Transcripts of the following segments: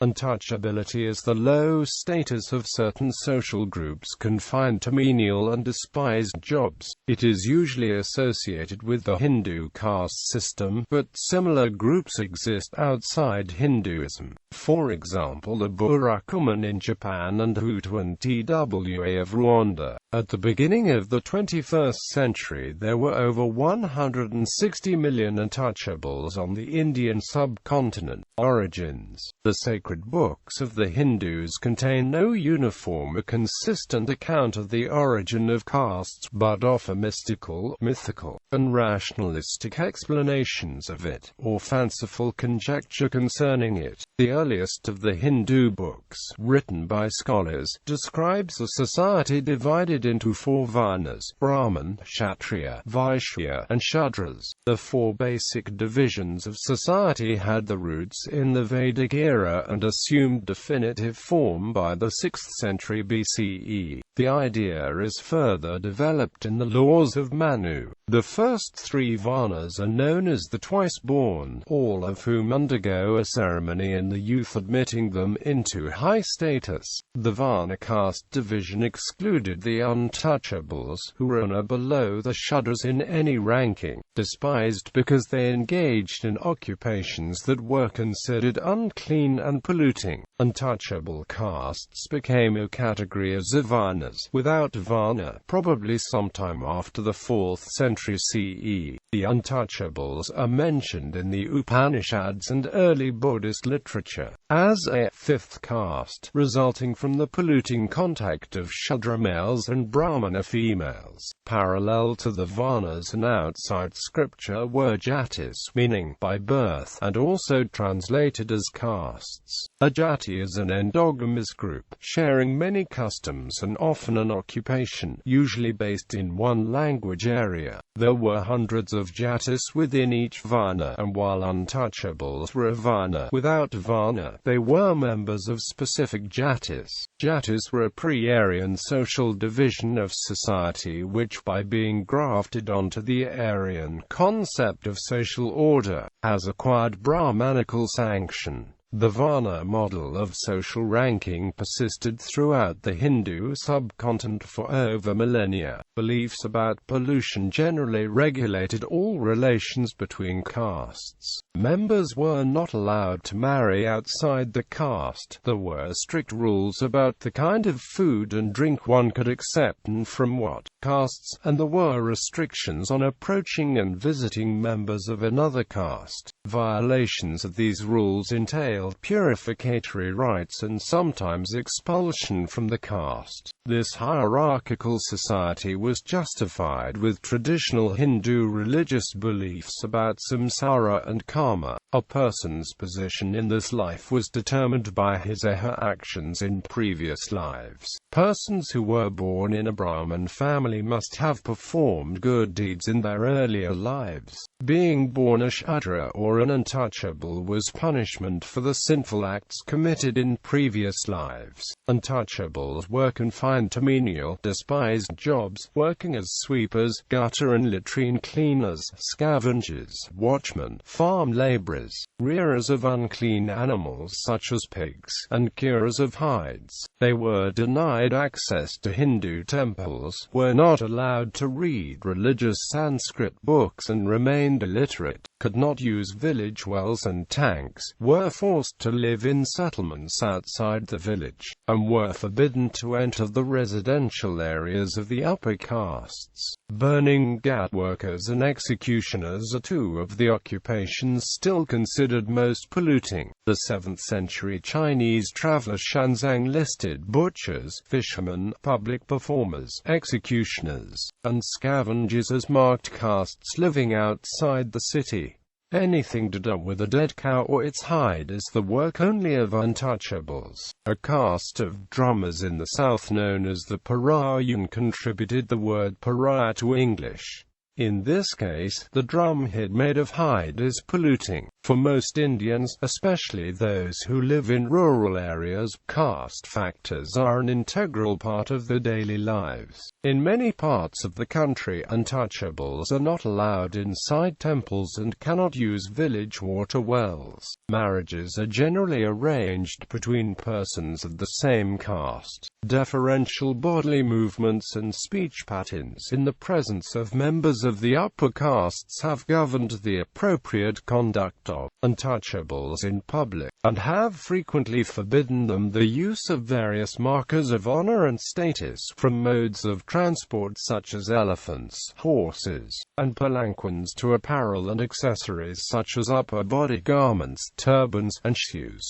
Untouchability is the low status of certain social groups confined to menial and despised jobs. It is usually associated with the Hindu caste system, but similar groups exist outside Hinduism. For example, the Burakumin in Japan and Hutu and Twa of Rwanda. At the beginning of the 21st century, there were over 160 million untouchables on the Indian subcontinent. Origins. The sacred books of the Hindus contain no uniform or consistent account of the origin of castes, but offer mystical, mythical, and rationalistic explanations of it, or fanciful conjecture concerning it. The earliest of the Hindu books, written by scholars, describes a society divided into four varnas: Brahman, Kshatriya, Vaishya, and Shudras. The four basic divisions of society had their roots in the Vedic era and assumed definitive form by the 6th century BCE. The idea is further developed in the laws of Manu. The first three varnas are known as the twice-born, all of whom undergo a ceremony in the youth admitting them into high status. The varna caste division excluded the untouchables, who were below the Shudras in any ranking, despised because they engaged in occupations that were considered unclean and polluting. Untouchable castes became a category of varnas without varna, probably sometime after the 4th century CE. The untouchables are mentioned in the Upanishads and early Buddhist literature as a fifth caste, resulting from the polluting contact of Shudra males and Brahmana females. Parallel to the varnas and outside scripture were jatis, meaning by birth, and also translated as castes. A jati is an endogamous group, sharing many customs and often an occupation, usually based in one language area. There were hundreds of jatis within each varna, and while untouchables were a varna without varna, they were members of specific jatis. Jatis were a pre-Aryan social division of society which, by being grafted onto the Aryan concept of social order, has acquired Brahmanical sanction. The Varna model of social ranking persisted throughout the Hindu subcontinent for over millennia. Beliefs about pollution generally regulated all relations between castes. Members were not allowed to marry outside the caste. There were strict rules about the kind of food and drink one could accept and from what castes, and there were restrictions on approaching and visiting members of another caste. Violations of these rules entailed purificatory rites and sometimes expulsion from the caste. This hierarchical society was justified with traditional Hindu religious beliefs about samsara and karma. A person's position in this life was determined by his or her actions in previous lives. Persons who were born in a Brahmin family must have performed good deeds in their earlier lives. Being born a Shudra or an untouchable was punishment for the sinful acts committed in previous lives. Untouchables were confined to menial, despised jobs, working as sweepers, gutter and latrine cleaners, scavengers, watchmen, farm laborers, rearers of unclean animals such as pigs, and curers of hides. They were denied access to Hindu temples, were not allowed to read religious Sanskrit books and remained illiterate, could not use village wells and tanks, were forced to live in settlements outside the village, and were forbidden to enter the residential areas of the upper castes. Burning ghat workers and executioners are two of the occupations still considered most polluting. The 7th century Chinese traveler Xuanzang listed butchers, fishermen, public performers, executioners, and scavengers as marked castes living outside the city. Anything to do with a dead cow or its hide is the work only of untouchables. A caste of drummers in the south known as the Parayan contributed the word pariah to English. In this case, the drum head made of hide is polluting. For most Indians, especially those who live in rural areas, caste factors are an integral part of their daily lives. In many parts of the country, untouchables are not allowed inside temples and cannot use village water wells. Marriages are generally arranged between persons of the same caste. Deferential bodily movements and speech patterns in the presence of members of the upper castes have governed the appropriate conduct of untouchables in public, and have frequently forbidden them the use of various markers of honor and status, from modes of transport such as elephants, horses, and palanquins to apparel and accessories such as upper body garments, turbans, and shoes.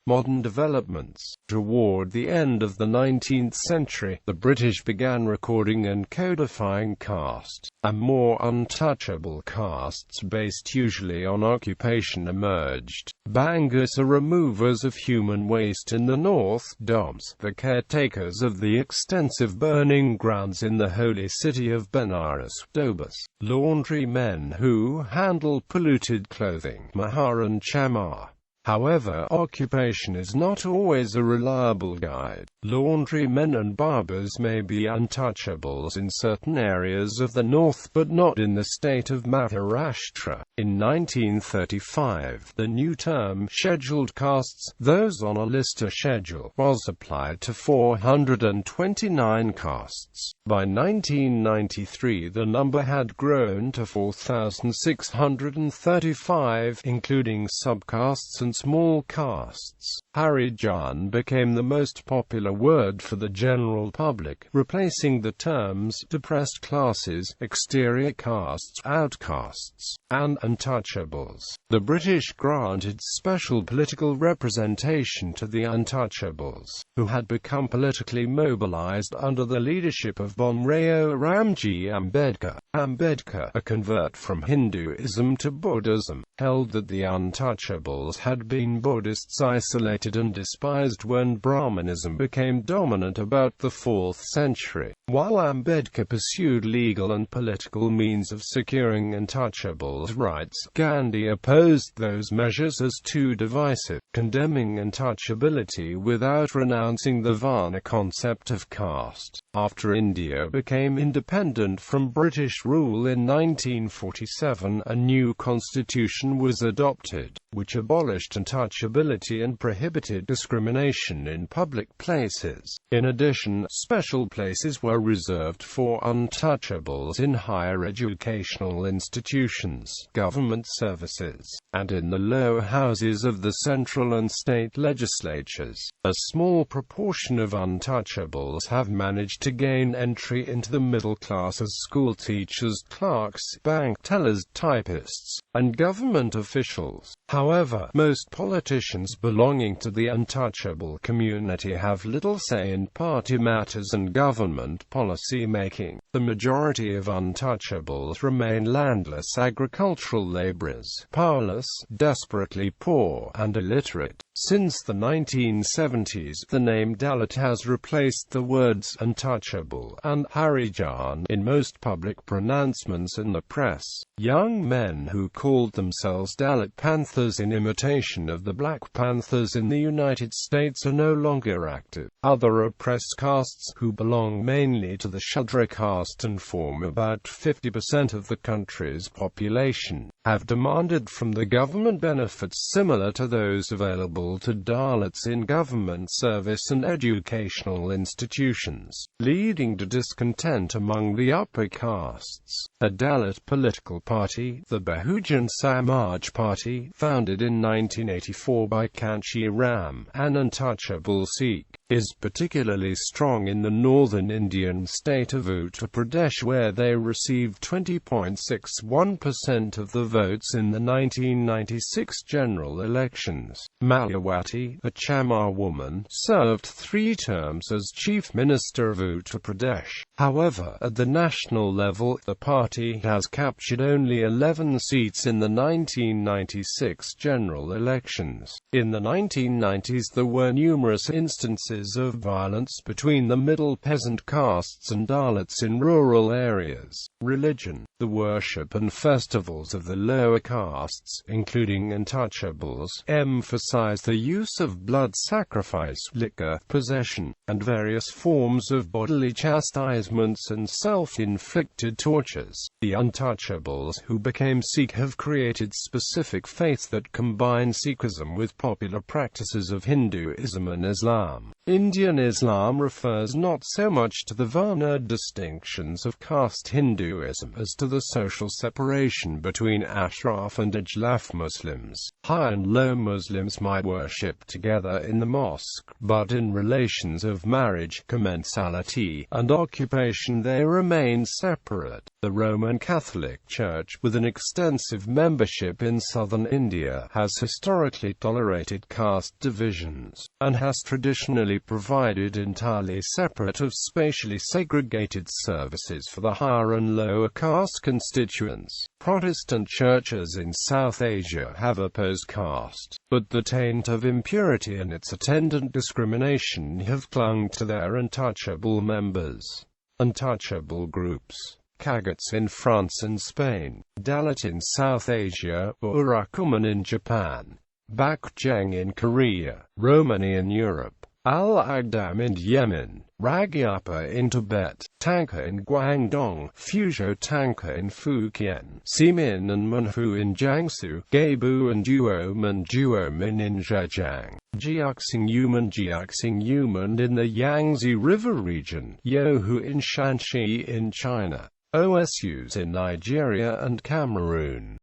Modern developments. Toward the end of the 19th century, the British began recording and codifying caste, and more untouchable castes based usually on occupation emerged. Bangers are removers of human waste in the north, Doms, the caretakers of the extensive burning grounds in the holy city of Benares, Dobas, laundrymen who handle polluted clothing, Mahar and Chamar. However, occupation is not always a reliable guide. Laundrymen and barbers may be untouchables in certain areas of the north but not in the state of Maharashtra. In 1935, the new term scheduled castes, those on a list or schedule, was applied to 429 castes. By 1993, the number had grown to 4,635, including subcastes and small castes. Harijan became the most popular word for the general public, replacing the terms depressed classes, exterior castes, outcasts, and untouchables. The British granted special political representation to the untouchables, who had become politically mobilized under the leadership of Bhimrao Ramji Ambedkar. Ambedkar, a convert from Hinduism to Buddhism, held that the untouchables had been Buddhists isolated and despised when Brahmanism became dominant about the 4th century. While Ambedkar pursued legal and political means of securing untouchables' rights, Gandhi opposed those measures as too divisive, condemning untouchability without renouncing the Varna concept of caste. After India became independent from British rule in 1947, a new constitution was adopted, which abolished untouchability and prohibited discrimination in public places. In addition, special places were reserved for untouchables in higher educational institutions, government services, and in the lower houses of the central and state legislatures. A small proportion of untouchables have managed to gain entry into the middle class as school teachers, clerks, bank tellers, typists, and government officials. However, most politicians belonging to the untouchable community have little say in party matters and government policy making. The majority of untouchables remain landless agricultural laborers, powerless, desperately poor, and illiterate. Since the 1970s, the name Dalit has replaced the words untouchable and Harijan in most public pronouncements in the press. Young men who called themselves Dalit Panthers in imitation of the Black Panthers in the United States are no longer active. Other oppressed castes, who belong mainly to the Shudra caste and form about 50% of the country's population, have demanded from the government benefits similar to those available to Dalits in government service and educational institutions, leading to discontent among the upper castes. A Dalit political party, the Bahujan Samaj Party, founded in 1984 by Kanchi Ram, an untouchable Sikh, is particularly strong in the northern Indian state of Uttar Pradesh, where they receive 20.61% of the votes in the 1996 general elections. Mayawati, a Chamar woman, served 3 terms as Chief Minister of Uttar Pradesh. However, at the national level, the party has captured only 11 seats in the 1996 general elections. In the 1990s there were numerous instances of violence between the middle peasant castes and Dalits in rural areas. Religion. The worship and festivals of the lower castes, including untouchables, emphasize the use of blood sacrifice, liquor, possession, and various forms of bodily chastisements and self-inflicted tortures. The untouchables who became Sikh have created specific faiths that combine Sikhism with popular practices of Hinduism and Islam. Indian Islam refers not so much to the Varna distinctions of caste Hinduism as to the social separation between Ashraf and Ajlaf Muslims. High and low Muslims might worship together in the mosque, but in relations of marriage, commensality, and occupation they remain separate. The Roman Catholic Church, with an extensive membership in southern India, has historically tolerated caste divisions, and has traditionally provided entirely separate of spatially segregated services for the higher and lower caste constituents. Protestant churches in South Asia have opposed caste, but the taint of impurity and its attendant discrimination have clung to their untouchable members. Untouchable groups. Kagats in France and Spain, Dalit in South Asia, Burakumin in Japan, Bakjang in Korea, Romani in Europe, Al-Agdam in Yemen, Ragyapa in Tibet, Tanka in Guangdong, Fuzhou Tanka in Fujian, Ximin and Munhu in Jiangsu, Geibu and Duomin in Zhejiang, Jiaxing Yumen in the Yangtze River region, Youhu in Shanxi in China, OSUs in Nigeria and Cameroon.